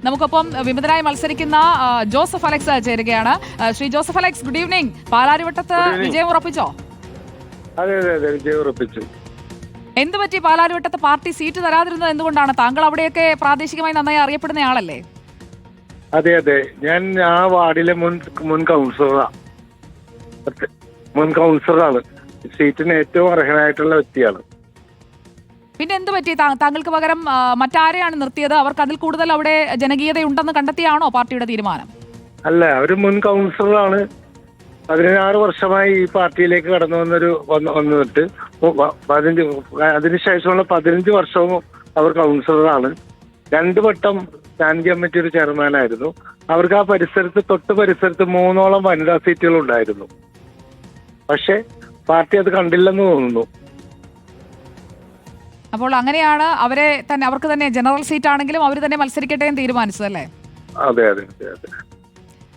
നമുക്കൊപ്പം വിമതനായി മത്സരിക്കുന്ന ജോസഫ് അലക്സ് ചേരുകയാണ്. Shri Joseph Alex, good evening. പാലാരിവട്ടത്ത് വിജയം ഉറപ്പിച്ചോ? അതെ അതെ അതെ, വിജയം ഉറപ്പിച്ചു. എന്ത് പറ്റി പാലാരിവട്ടത്ത് പാർട്ടി സീറ്റ് തരാതിരുന്നത് എന്തുകൊണ്ടാണ്? താങ്കൾ അവിടെയൊക്കെ പ്രാദേശികമായി നന്നായി അറിയപ്പെടുന്ന ആളല്ലേ? അതെ അതെ, ഞാൻ ആ വാർഡിലെ മുൻ കൗൺസിലറാണ്. സീറ്റിന് ഏറ്റവും അർഹനായിട്ടുള്ള വ്യക്തിയാണ്. പിന്നെ എന്ത് പറ്റി? താങ്കൾക്ക് പകരം മറ്റാരെയാണ് നിർത്തിയത്? അവർക്ക് അതിൽ കൂടുതൽ അവിടെ ജനകീയതയുണ്ടെന്ന് കണ്ടെത്തിയാണോ പാർട്ടിയുടെ തീരുമാനം? അല്ല, ഒരു മുൻ കൗൺസിലറാണ്. 16 വർഷമായി ഈ പാർട്ടിയിലേക്ക് കടന്നു വന്നിട്ട് അതിനുശേഷമുള്ള 15 വർഷവും അവർ കൗൺസിലറാണ്. 2 വട്ടം സ്റ്റാൻഡിംഗ് കമ്മിറ്റി ഒരു ചെയർമാനായിരുന്നു. അവർക്ക് ആ തൊട്ട് പരിസരത്ത് 3ഓളം വനിതാ സീറ്റുകൾ ഉണ്ടായിരുന്നു. പക്ഷെ പാർട്ടി അത് കണ്ടില്ലെന്ന് തോന്നുന്നു. അപ്പോൾ അങ്ങനെയാണ് അവർക്ക് തന്നെ ജനറൽ സീറ്റ് ആണെങ്കിലും അവർ തന്നെ മത്സരിക്കട്ടെ എന്ന് തീരുമാനിച്ചതല്ലേ? അതെ അതെ അതെ അതെ.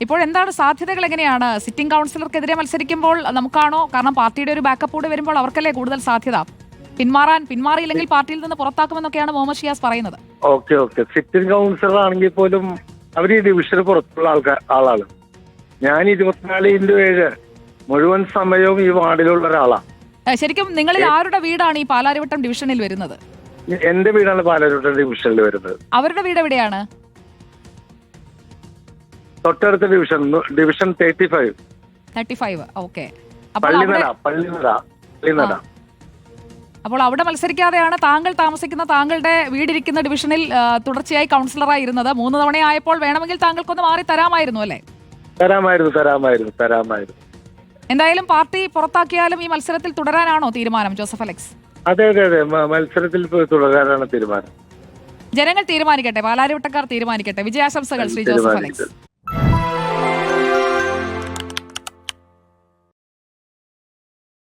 ഇപ്പോൾ എന്താണ് സാധ്യതകൾ? എങ്ങനെയാണ് സിറ്റിംഗ് കൗൺസിലർക്കെതിരെ മത്സരിക്കുമ്പോൾ നമുക്കാണോ? കാരണം പാർട്ടിയുടെ ഒരു ബാക്കപ്പ് കൂടെ വരുമ്പോൾ അവർക്കല്ലേ കൂടുതൽ സാധ്യത? പിന്മാറിയില്ലെങ്കിൽ പാർട്ടിയിൽ നിന്ന് പുറത്താക്കുമെന്നൊക്കെയാണ് മുഹമ്മദ് ഷിയാസ് പറയുന്നത്. ഓക്കെ ഓക്കെ, സിറ്റിംഗ് കൗൺസിലർ ആണെങ്കിൽ പോലും അവർ ഈ ഡിവിഷന് പുറത്തുള്ള ആളാണ്. ഞാൻ 24/7 മുഴുവൻ സമയവും ഈ വാർഡിലുള്ള ഒരാളാണ്. ശരിക്കും നിങ്ങളിൽ ആരുടെ വീടാണ് ഈ പാലാരിവട്ടം ഡിവിഷനിൽ വരുന്നത്? എന്റെ വീടാണ് പാലാരിവട്ടം ഡിവിഷനിൽ വരുന്നത്. അവരുടെ വീട് എവിടെയാണ്? തൊട്ടടുത്ത ഡിവിഷൻ 35. ഓക്കെ. പള്ളിനട. അപ്പോൾ അവിടെ മത്സരിക്കാതെയാണ് താങ്കൾ താമസിക്കുന്ന താങ്കളുടെ വീടിരിക്കുന്ന ഡിവിഷനിൽ തുടർച്ചയായി കൗൺസിലറായി ഇരുന്നത്. 3 തവണയായപ്പോൾ വേണമെങ്കിൽ താങ്കൾക്കൊന്ന് മാറി തരാമായിരുന്നു അല്ലേ? തരാമായിരുന്നു. എന്തായാലും പാർട്ടി പുറത്താക്കിയാലും ഈ മത്സരത്തിൽ തുടരാനാണോ തീരുമാനം, ജോസഫ് അലക്സ്? അതെ അതെ അതെ, മത്സരത്തിൽ തുടരാനാണ് തീരുമാനം. ജനങ്ങൾ തീരുമാനിക്കട്ടെ, പാലാരിവട്ടക്കാർ തീരുമാനിക്കട്ടെ. വിജയാശംസകൾ ശ്രീ ജോസഫ് അലക്സ്.